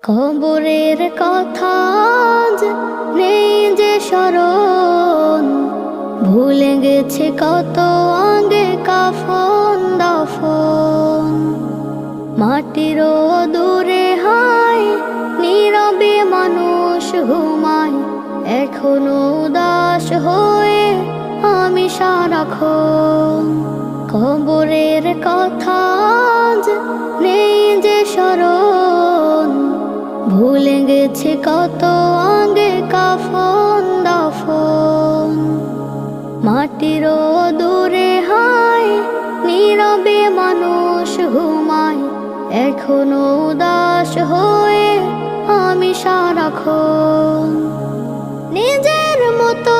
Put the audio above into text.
কবরের কথা আজ নেই যে স্মরণ, ভুলে গেছে কত আগে কাফন দাফন। মাটির দূরে হায় নীরবে মানুষ ঘুমায়, এখনো উদাস হয়ে আমি সারাক্ষণ। কবরের কথা আজ নেই যে স্মরণ, ভুলে গেছে কত আগে কাফন দাফন। মাটির দূরে হায় নীরবে মানুষ ঘুমায়, এখনো উদাস হয়ে আমি সারাক্ষণ। নিজের মতো